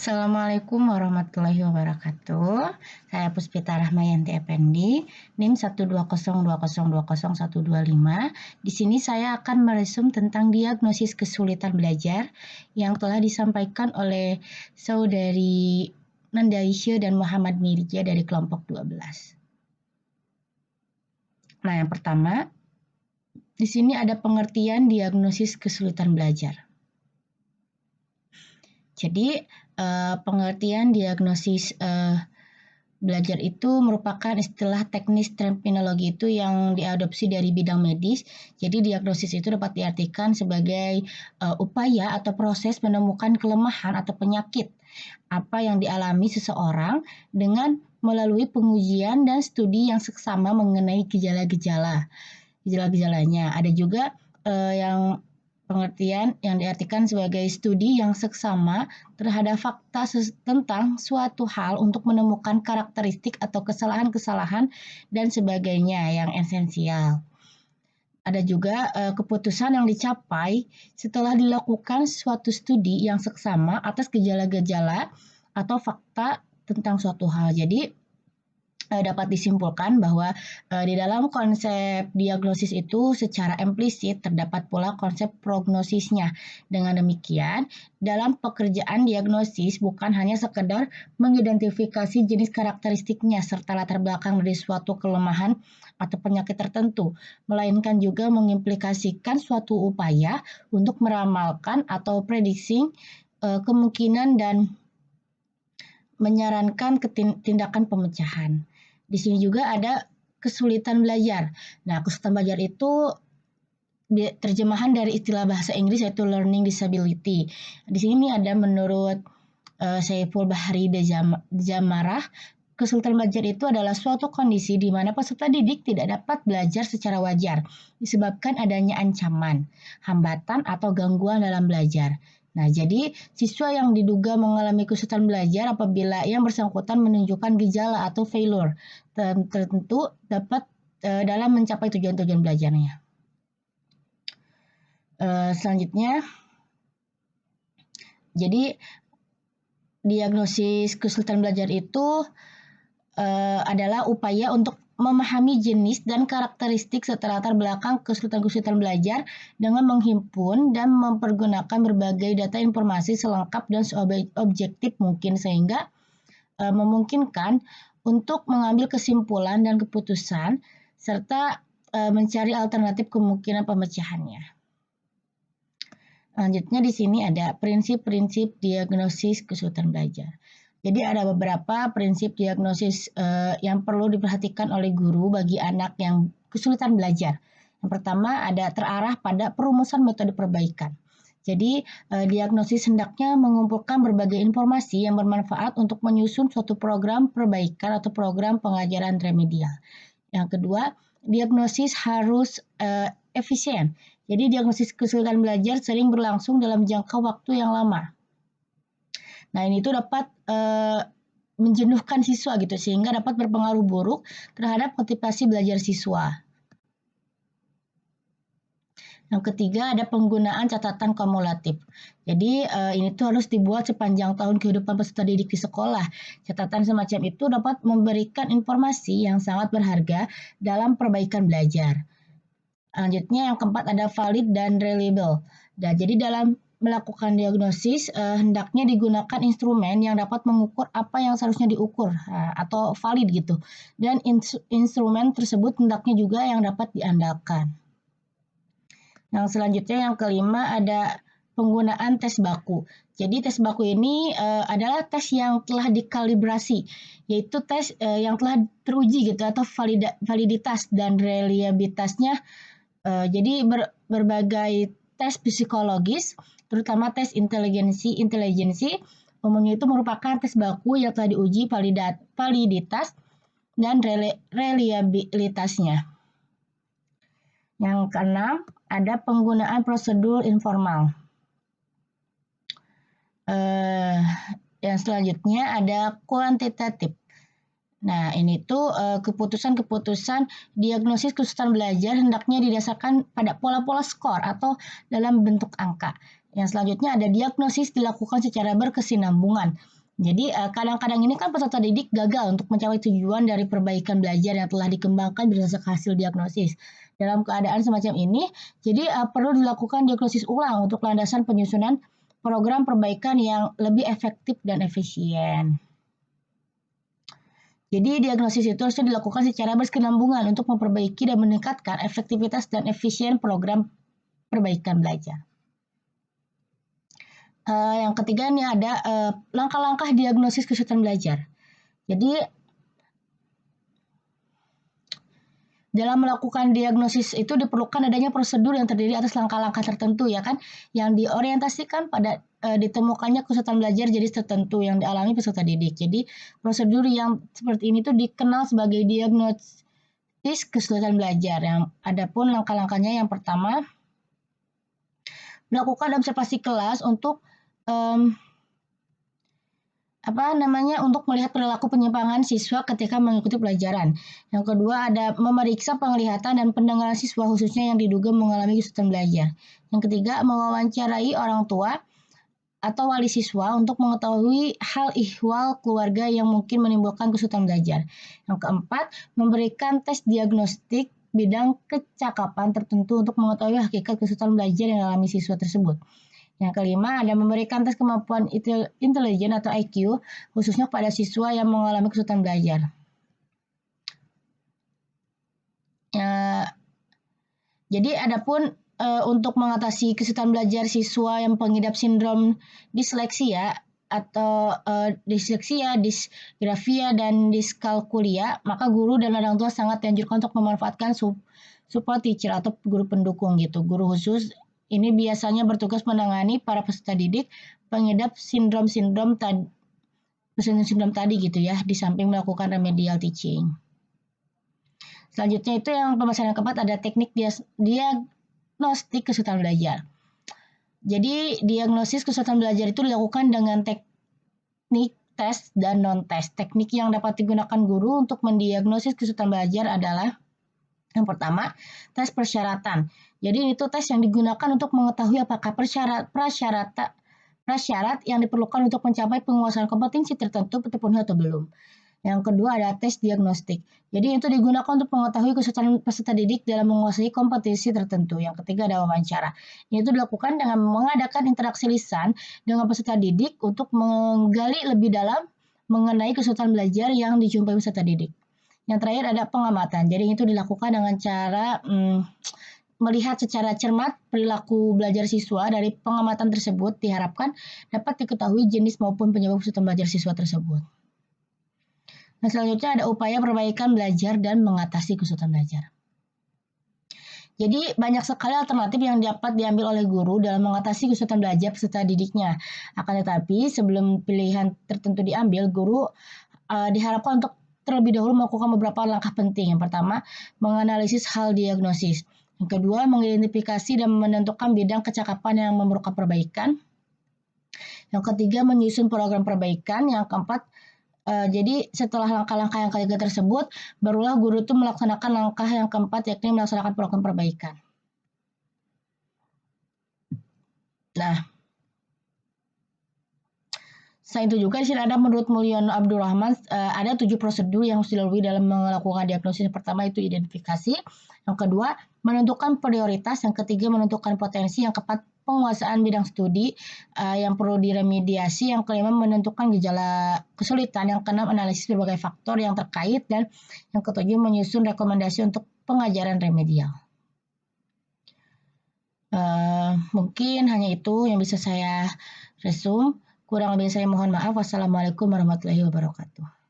Assalamualaikum warahmatullahi wabarakatuh. Saya Puspita Rahmayanti Effendi, NIM 12020202125. Di sini saya akan meresum tentang diagnosis kesulitan belajar yang telah disampaikan oleh Saudari Nanda Isya dan Muhammad Mirja dari kelompok 12. Nah, yang pertama, di sini ada pengertian diagnosis kesulitan belajar. Jadi, pengertian diagnosis belajar itu merupakan istilah teknis terminologi itu yang diadopsi dari bidang medis. Jadi, diagnosis itu dapat diartikan sebagai upaya atau proses menemukan kelemahan atau penyakit apa yang dialami seseorang dengan melalui pengujian dan studi yang seksama mengenai gejala-gejalanya. Ada juga yang pengertian yang diartikan sebagai studi yang seksama terhadap fakta tentang suatu hal untuk menemukan karakteristik atau kesalahan-kesalahan dan sebagainya yang esensial. Ada juga keputusan yang dicapai setelah dilakukan suatu studi yang seksama atas gejala-gejala atau fakta tentang suatu hal. Jadi, dapat disimpulkan bahwa di dalam konsep diagnosis itu secara implisit terdapat pula konsep prognosisnya. Dengan demikian, dalam pekerjaan diagnosis bukan hanya sekedar mengidentifikasi jenis karakteristiknya serta latar belakang dari suatu kelemahan atau penyakit tertentu, melainkan juga mengimplikasikan suatu upaya untuk meramalkan atau prediksi kemungkinan dan menyarankan tindakan pemecahan. Di sini juga ada kesulitan belajar. Nah, kesulitan belajar itu terjemahan dari istilah bahasa Inggris yaitu learning disability. Di sini ada menurut Saiful Bahri Jamarah, kesulitan belajar itu adalah suatu kondisi di mana peserta didik tidak dapat belajar secara wajar disebabkan adanya ancaman, hambatan, atau gangguan dalam belajar. Nah, jadi siswa yang diduga mengalami kesulitan belajar apabila yang bersangkutan menunjukkan gejala atau failure tertentu dapat dalam mencapai tujuan-tujuan belajarnya. Selanjutnya, jadi diagnosis kesulitan belajar itu adalah upaya untuk memahami jenis dan karakteristik serta latar belakang kesulitan-kesulitan belajar dengan menghimpun dan mempergunakan berbagai data informasi selengkap dan objektif mungkin sehingga memungkinkan untuk mengambil kesimpulan dan keputusan serta mencari alternatif kemungkinan pemecahannya. Selanjutnya di sini ada prinsip-prinsip diagnosis kesulitan belajar. Jadi ada beberapa prinsip diagnosis yang perlu diperhatikan oleh guru bagi anak yang kesulitan belajar. Yang pertama ada terarah pada perumusan metode perbaikan. Jadi diagnosis hendaknya mengumpulkan berbagai informasi yang bermanfaat untuk menyusun suatu program perbaikan atau program pengajaran remedial. Yang kedua, diagnosis harus efisien. Jadi diagnosis kesulitan belajar sering berlangsung dalam jangka waktu yang lama. Nah, ini tuh dapat menjenuhkan siswa gitu sehingga dapat berpengaruh buruk terhadap motivasi belajar siswa. Yang ketiga ada penggunaan catatan kumulatif. Jadi ini tuh harus dibuat sepanjang tahun kehidupan peserta didik di sekolah. Catatan semacam itu dapat memberikan informasi yang sangat berharga dalam perbaikan belajar. Selanjutnya yang keempat ada valid dan reliable. Nah, jadi dalam melakukan diagnosis hendaknya digunakan instrumen yang dapat mengukur apa yang seharusnya diukur atau valid gitu. Dan instrumen tersebut hendaknya juga yang dapat diandalkan. Yang selanjutnya yang kelima ada penggunaan tes baku. Jadi tes baku ini adalah tes yang telah dikalibrasi, yaitu tes yang telah teruji gitu atau validitas dan reliabilitasnya. Jadi berbagai tes psikologis, terutama tes intelijensi, umumnya itu merupakan tes baku yang telah diuji validitas dan reliabilitasnya. Yang keenam, ada penggunaan prosedur informal. Yang selanjutnya ada kuantitatif. Nah, ini tuh keputusan-keputusan diagnosis kesulitan belajar hendaknya didasarkan pada pola-pola skor atau dalam bentuk angka. Yang selanjutnya ada diagnosis dilakukan secara berkesinambungan. Jadi kadang-kadang ini kan peserta didik gagal untuk mencapai tujuan dari perbaikan belajar yang telah dikembangkan berdasarkan hasil diagnosis. Dalam keadaan semacam ini, jadi perlu dilakukan diagnosis ulang untuk landasan penyusunan program perbaikan yang lebih efektif dan efisien. Jadi diagnosis itu harusnya dilakukan secara berkesinambungan untuk memperbaiki dan meningkatkan efektivitas dan efisien program perbaikan belajar. Yang ketiga nih ada langkah-langkah diagnosis kesulitan belajar. Jadi dalam melakukan diagnosis itu diperlukan adanya prosedur yang terdiri atas langkah-langkah tertentu ya kan, yang diorientasikan pada ditemukannya kesulitan belajar jenis tertentu yang dialami peserta didik. Jadi prosedur yang seperti ini tuh dikenal sebagai diagnosis kesulitan belajar. Yang adapun langkah-langkahnya yang pertama melakukan observasi kelas untuk untuk melihat perilaku penyimpangan siswa ketika mengikuti pelajaran. Yang kedua ada memeriksa penglihatan dan pendengaran siswa khususnya yang diduga mengalami kesulitan belajar. Yang ketiga mewawancarai orang tua atau wali siswa untuk mengetahui hal ihwal keluarga yang mungkin menimbulkan kesulitan belajar. Yang keempat, memberikan tes diagnostik bidang kecakapan tertentu untuk mengetahui hakikat kesulitan belajar yang dialami siswa tersebut. Yang kelima, ada memberikan tes kemampuan intelijen atau IQ, khususnya pada siswa yang mengalami kesulitan belajar. Jadi adapun untuk mengatasi kesulitan belajar siswa yang pengidap sindrom disleksia atau disleksia, disgrafia, dan diskalkulia, maka guru dan orang tua sangat dianjurkan untuk memanfaatkan support teacher atau guru pendukung gitu, guru khusus. Ini biasanya bertugas menangani para peserta didik pengidap sindrom tadi gitu ya, di samping melakukan remedial teaching. Selanjutnya itu yang pembahasan yang keempat ada teknik diagnostik kesulitan belajar. Jadi diagnosis kesulitan belajar itu dilakukan dengan teknik tes dan non-tes. Teknik yang dapat digunakan guru untuk mendiagnosis kesulitan belajar adalah yang pertama, tes persyaratan. Jadi itu tes yang digunakan untuk mengetahui apakah prasyarat yang diperlukan untuk mencapai penguasaan kompetensi tertentu terpenuhi atau belum. Yang kedua ada tes diagnostik. Jadi itu digunakan untuk mengetahui kesulitan peserta didik dalam menguasai kompetensi tertentu. Yang ketiga ada wawancara. Ini itu dilakukan dengan mengadakan interaksi lisan dengan peserta didik untuk menggali lebih dalam mengenai kesulitan belajar yang dijumpai peserta didik. Yang terakhir ada pengamatan. Jadi itu dilakukan dengan cara melihat secara cermat perilaku belajar siswa. Dari pengamatan tersebut diharapkan dapat diketahui jenis maupun penyebab kesulitan belajar siswa tersebut. Nah, selanjutnya ada upaya perbaikan belajar dan mengatasi kesulitan belajar. Jadi banyak sekali alternatif yang dapat diambil oleh guru dalam mengatasi kesulitan belajar peserta didiknya. Akan tetapi sebelum pilihan tertentu diambil, guru diharapkan untuk terlebih dahulu melakukan beberapa langkah penting. Yang pertama, menganalisis hal diagnosis. Yang kedua, mengidentifikasi dan menentukan bidang kecakapan yang memerlukan perbaikan. Yang ketiga, menyusun program perbaikan. Yang keempat, jadi setelah langkah-langkah yang ketiga tersebut, barulah guru itu melaksanakan langkah yang keempat, yakni melaksanakan program perbaikan. Nah, selain itu juga di sini ada menurut Mulyono Abdurrahman ada 7 prosedur yang harus dilalui dalam melakukan diagnosis. Yang pertama itu identifikasi, yang kedua menentukan prioritas, yang ketiga menentukan potensi, yang keempat penguasaan bidang studi yang perlu diremediasi, yang kelima menentukan gejala kesulitan, yang keenam analisis berbagai faktor yang terkait, dan yang ketujuh menyusun rekomendasi untuk pengajaran remedial. Mungkin hanya itu yang bisa saya resume. Kurang lebih saya mohon maaf. Wassalamualaikum warahmatullahi wabarakatuh.